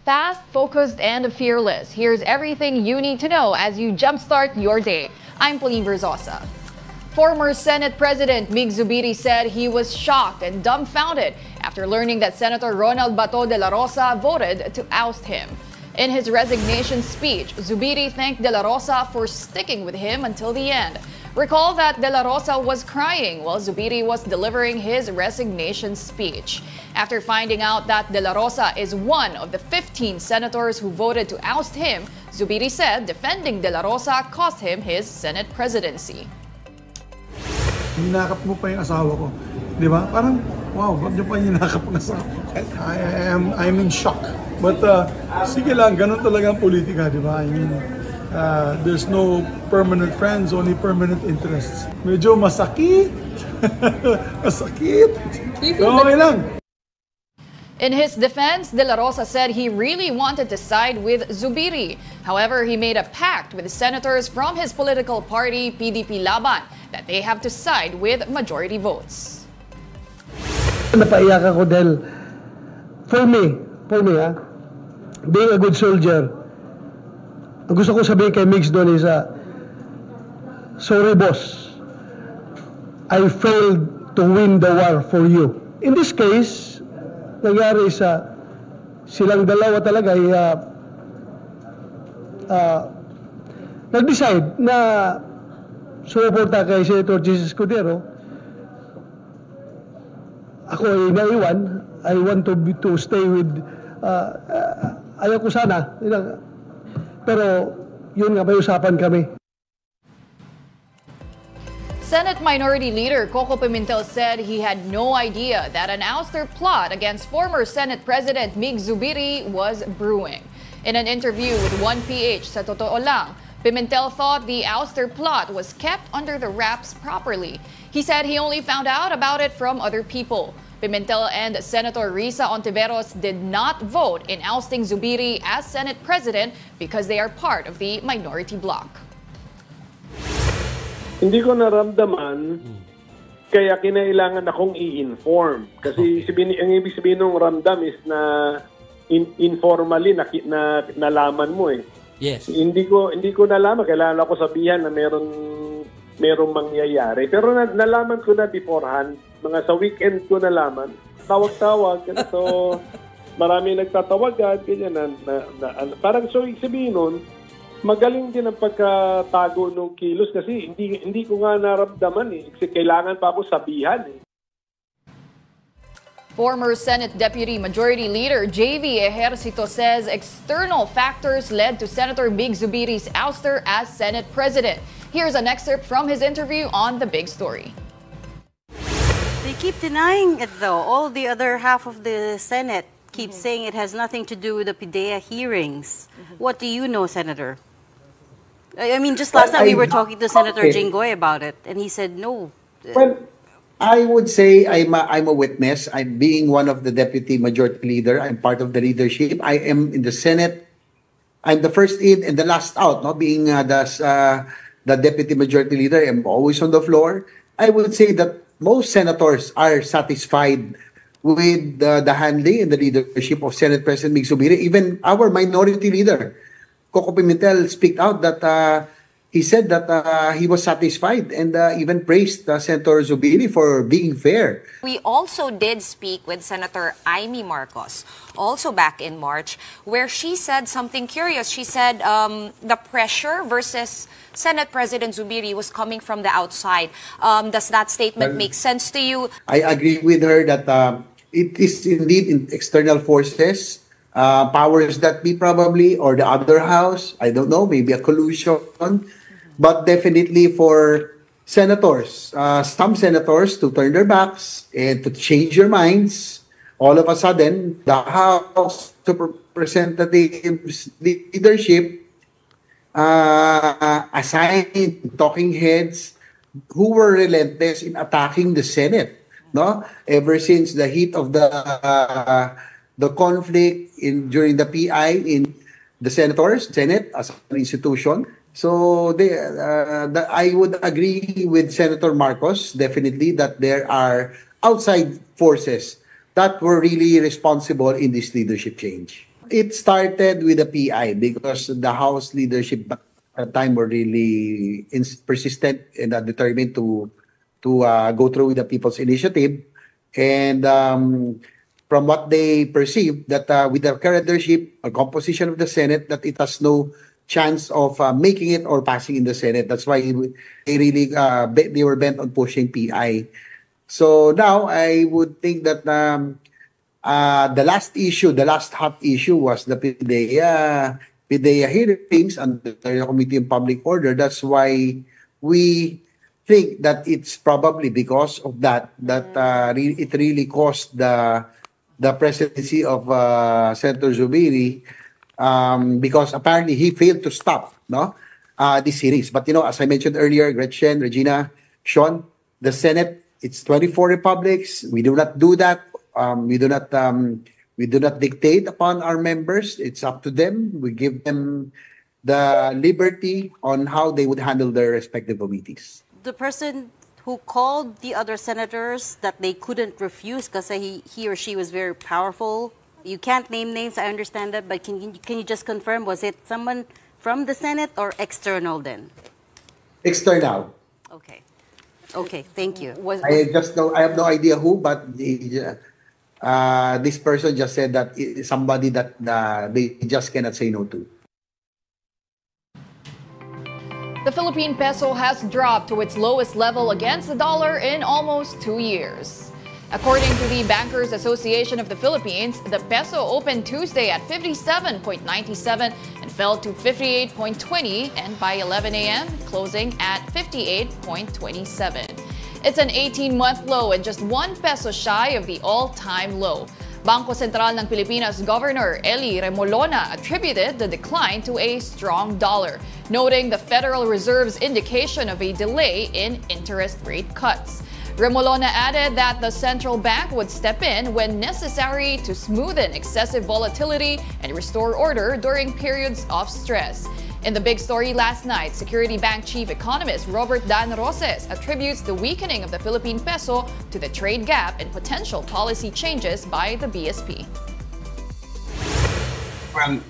Fast, focused, and fearless. Here's everything you need to know as you jumpstart your day. I'm Pauline Verzosa. Former Senate President Mig Zubiri said he was shocked and dumbfounded after learning that Senator Ronald Bato de la Rosa voted to oust him. In his resignation speech, Zubiri thanked de la Rosa for sticking with him until the end. Recall that de la Rosa was crying while Zubiri was delivering his resignation speech. After finding out that de la Rosa is one of the 15 senators who voted to oust him, Zubiri said defending de la Rosa cost him his Senate presidency. Hinakap mo pa yung asawa ko. Di ba? Parang, wow, ba't nyo pa hinakap ang asawa ko? I'm in shock. But, sige lang, ganun talaga ang politika, di ba? I mean, there's no permanent friends, only permanent interests. Medyo masakit. Masakit. Okay lang. In his defense, De La Rosa said he really wanted to side with Zubiri. However, he made a pact with senators from his political party, PDP Laban, that they have to side with majority votes. Napaiyak ako dahil for me being a good soldier, ang gusto ko sabihin kay Mix doon is, sorry boss, I failed to win the war for you. In this case, nangyari silang dalawa talaga ay nag-decide na sumuporta kay Senator Jesus Cordero. Ako ay naiwan. I want to stay with ayaw ko sana. Pero yun nga, may usapan kami. Senate Minority Leader Coco Pimentel said he had no idea that an ouster plot against former Senate President Mig Zubiri was brewing. In an interview with 1PH sa Totoo Lang, Pimentel thought the ouster plot was kept under the wraps properly. He said he only found out about it from other people. Pimentel and Senator Risa Ontiveros did not vote in ousting Zubiri as Senate President because they are part of the minority bloc. Hindi ko naramdaman, kaya kinailangan akong i-inform. Kasi ang ibig sabihin ng ramdam is na informally nalaman mo eh. Yes. Hindi ko nalaman, kailangan ako sabihan na merong mangyayari. Pero nalaman ko na beforehand, mga sa weekend ko nalaman, tawag-tawag, so marami nagtatawagan, ganyan parang so ibig sabihin nun, magaling din ang pagkatago ng kilos kasi hindi ko nga naramdaman eh. Kasi kailangan pa ako sabihan eh. Former Senate Deputy Majority Leader J.V. Ejercito says external factors led to Senator Mig Zubiri's ouster as Senate President. Here's an excerpt from his interview on The Big Story. They keep denying it though. All the other half of the Senate keep saying it has nothing to do with the PIDEA hearings. What do you know, Senator? I mean, just last night we were talking to Senator Jinggoy about it, and he said no. Well, I would say I'm a witness. I'm being one of the deputy majority leader. I'm part of the leadership. I am in the Senate. I'm the first in and the last out. No, being the deputy majority leader, I'm always on the floor. I would say that most senators are satisfied with the handling and the leadership of Senate President Mig Zubiri. Even our minority leader, Coco Pimentel, speak out that he said that he was satisfied and even praised Senator Zubiri for being fair. We also did speak with Senator Amy Marcos, also back in March, where she said something curious. She said the pressure versus Senate President Zubiri was coming from the outside. Does that statement make sense to you? I agree with her that it is indeed in external forces, powers that be probably, or the other house, I don't know, maybe a collusion. But definitely for senators, some senators to turn their backs and to change their minds, all of a sudden, the House of Representatives leadership assigned talking heads who were relentless in attacking the Senate. No, ever since the heat of the conflict during the PI in the Senate as an institution. So I would agree with Senator Marcos definitely that there are outside forces that were really responsible in this leadership change. it started with the PI because the House leadership at the time were really persistent and determined to go through with the People's Initiative. And from what they perceived, that with the current leadership or composition of the Senate, that it has no chance of making it or passing in the Senate. That's why they really they were bent on pushing PI. So now I would think that the last hot issue was the PIDEA hearings under the Committee on Public Order. That's why we think that it's probably because of that it really cost the presidency of Senator Zubiri, because apparently he failed to stop this series. But as I mentioned earlier, Gretchen, Regina, Sean, the Senate, it's 24 republics. We do not do that. We do not dictate upon our members. It's up to them. We give them the liberty on how they would handle their respective committees. The person who called the other senators that they couldn't refuse because he or she was very powerful. You can't name names, I understand that, but can you just confirm, was it someone from the Senate or external then? External. Okay, thank you. I have no idea who, but this person just said that somebody that they just cannot say no to. The Philippine peso has dropped to its lowest level against the dollar in almost 2 years. According to the Bankers Association of the Philippines, the peso opened Tuesday at 57.97 and fell to 58.20, and by 11 a.m. closing at 58.27. It's an 18-month low and just 1 peso shy of the all-time low. Bangko Sentral ng Pilipinas Governor Eli Remolona attributed the decline to a strong dollar, noting the Federal Reserve's indication of a delay in interest rate cuts. Remolona added that the central bank would step in when necessary to smoothen excessive volatility and restore order during periods of stress. In the big story last night, Security Bank Chief Economist Robert Dan Roses attributes the weakening of the Philippine peso to the trade gap and potential policy changes by the BSP. Well,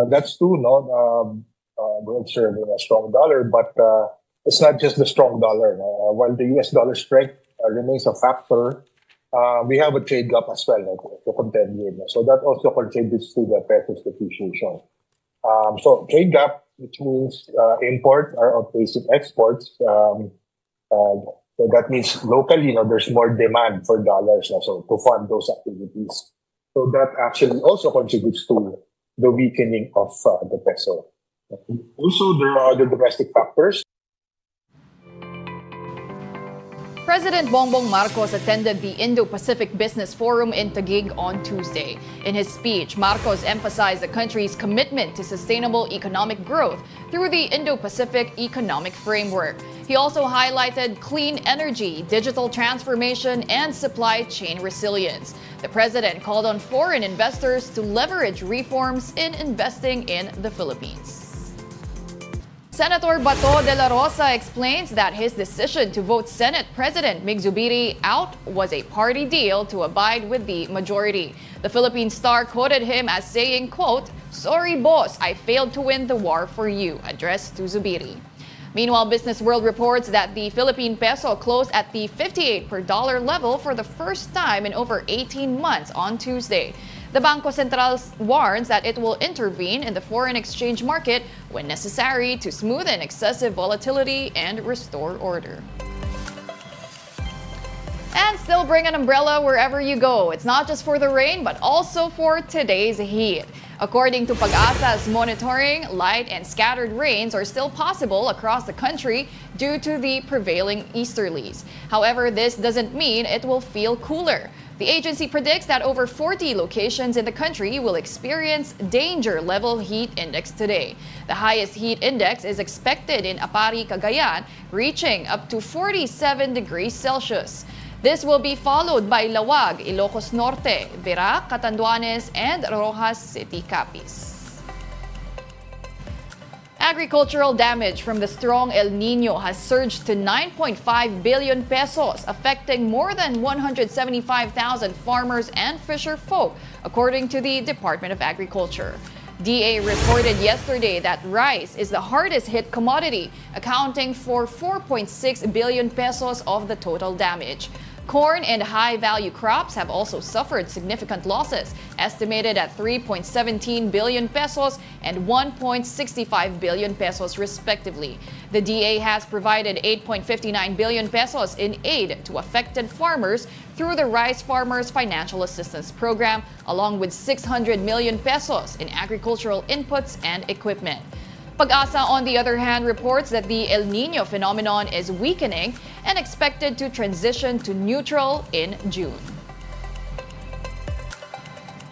that's true, no? We're observing a strong dollar, but it's not just the strong dollar. While the US dollar strength remains a factor, we have a trade gap as well to contend with. So that also contributes to the peso's depreciation. So trade gap, which means import are outpacing exports. So that means locally, there's more demand for dollars so to fund those activities. So that actually also contributes to the weakening of the peso. Also, there are other domestic factors. President Bongbong Marcos attended the Indo-Pacific Business Forum in Taguig on Tuesday. In his speech, Marcos emphasized the country's commitment to sustainable economic growth through the Indo-Pacific Economic Framework. He also highlighted clean energy, digital transformation, and supply chain resilience. The president called on foreign investors to leverage reforms in investing in the Philippines. Senator Bato de la Rosa explains that his decision to vote Senate President Mig Zubiri out was a party deal to abide with the majority. The Philippine Star quoted him as saying, quote, "Sorry boss, I failed to win the war for you," addressed to Zubiri. Meanwhile, Business World reports that the Philippine peso closed at the 58 per dollar level for the first time in over 18 months on Tuesday. The Bangko Sentral warns that it will intervene in the foreign exchange market when necessary to smoothen excessive volatility and restore order. And still bring an umbrella wherever you go. It's not just for the rain, but also for today's heat. According to Pag-asa's monitoring, light and scattered rains are still possible across the country due to the prevailing easterlies. However, this doesn't mean it will feel cooler. The agency predicts that over 40 locations in the country will experience danger level heat index today. The highest heat index is expected in Apari, Cagayan, reaching up to 47 degrees Celsius. This will be followed by Lawag, Ilocos Norte, Verac, Catanduanes, and Rojas City, Capiz. Agricultural damage from the strong El Nino has surged to 9.5 billion pesos, affecting more than 175,000 farmers and fisher folk, according to the Department of Agriculture. DA reported yesterday that rice is the hardest hit commodity, accounting for 4.6 billion pesos of the total damage. Corn and high-value crops have also suffered significant losses, estimated at 3.17 billion pesos and 1.65 billion pesos respectively. The DA has provided 8.59 billion pesos in aid to affected farmers through the Rice Farmers Financial Assistance Program, along with 600 million pesos in agricultural inputs and equipment. Pag-asa, on the other hand, reports that the El Nino phenomenon is weakening and expected to transition to neutral in June.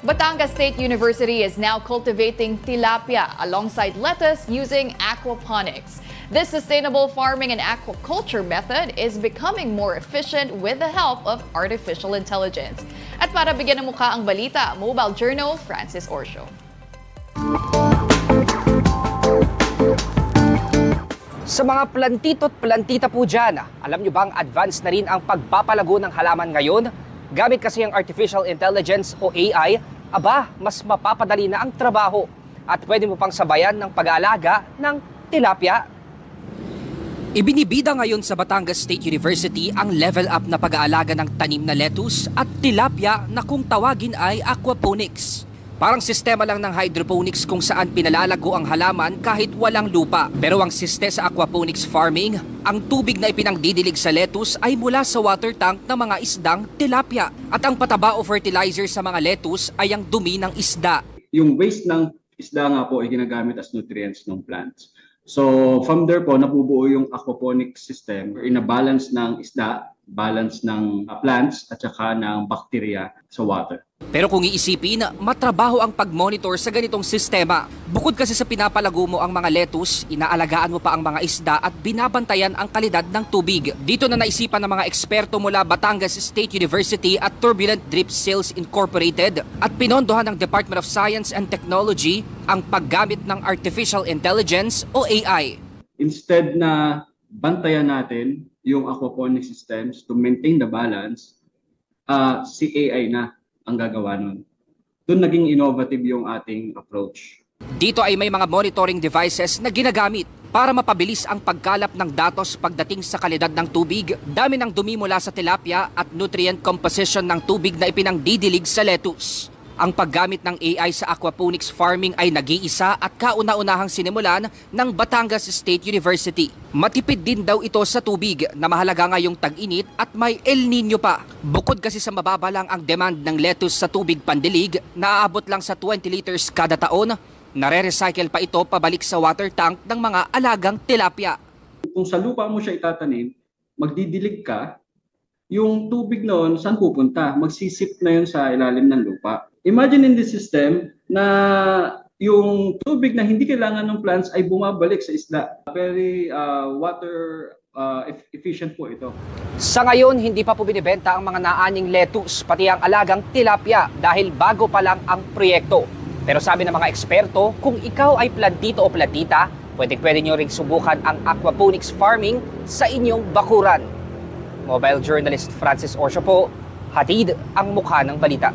Batangas State University is now cultivating tilapia alongside lettuce using aquaponics. This sustainable farming and aquaculture method is becoming more efficient with the help of artificial intelligence. At para bigyan ng mukha ang balita, Mobile Journal, Francis Orsio. Sa mga plantito't plantita po dyan, alam nyo bang advanced na rin ang pagpapalago ng halaman ngayon? Gamit kasi ang artificial intelligence o AI, mas mapapadali na ang trabaho at pwede mo pang sabayan ng pag-aalaga ng tilapia. Ibinibida ngayon sa Batangas State University ang level up na pag-aalaga ng tanim na lettuce at tilapia na kung tawagin ay aquaponics. Parang sistema lang ng hydroponics kung saan pinalalago ang halaman kahit walang lupa. Pero ang siste sa aquaponics farming, ang tubig na ipinangdidilig sa lettuce ay mula sa water tank ng mga isdang tilapia. At ang pataba o fertilizer sa mga lettuce ay ang dumi ng isda. Yung waste ng isda nga po ay ginagamit as nutrients ng plants. So from there po, nabubuo yung aquaponics system or ina-balance ng isda, balance ng plants at saka ng bacteria sa water. Pero kung iisipin, matrabaho ang pag-monitor sa ganitong sistema. Bukod kasi sa pinapalago mo ang mga lettuce, inaalagaan mo pa ang mga isda at binabantayan ang kalidad ng tubig. Dito na naisipan ng mga eksperto mula Batangas State University at Turbulent Drip Sales Incorporated at pinondohan ng Department of Science and Technology ang paggamit ng Artificial Intelligence o AI. Instead na bantayan natin yung aquaponic systems to maintain the balance, si AI na ang gagawa nun. Doon naging innovative yung ating approach. Dito ay may mga monitoring devices na ginagamit para mapabilis ang pagkalap ng datos pagdating sa kalidad ng tubig, dami ng dumi mula sa tilapia at nutrient composition ng tubig na ipinangdidilig sa lettuce. Ang paggamit ng AI sa aquaponics farming ay nag-iisa at kauna-unahang sinimulan ng Batangas State University. Matipid din daw ito sa tubig na mahalaga ngayong tag-init at may El Nino pa. Bukod kasi sa mababa lang ang demand ng lettuce sa tubig pandilig, naaabot lang sa 20 liters kada taon, nare-recycle pa ito pabalik sa water tank ng mga alagang tilapia. Kung sa lupa mo siya itatanim, magdidilig ka, yung tubig noon, saan pupunta? Magsisip na yun sa ilalim ng lupa. Imagine in this system na yung tubig na hindi kailangan ng plants ay bumabalik sa isda. Very water efficient po ito. Sa ngayon, hindi pa po binibenta ang mga naaning lettuce pati ang alagang tilapia dahil bago pa lang ang proyekto. Pero sabi ng mga eksperto, kung ikaw ay plantito o plantita, pwede nyo ring subukan ang aquaponics farming sa inyong bakuran. Mobile journalist Francis Orsio po, hatid ang mukha ng balita.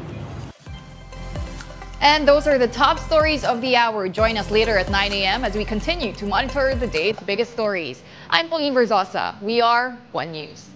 And those are the top stories of the hour. Join us later at 9 a.m. as we continue to monitor the day's biggest stories. I'm Pauline Verzosa. We are One News.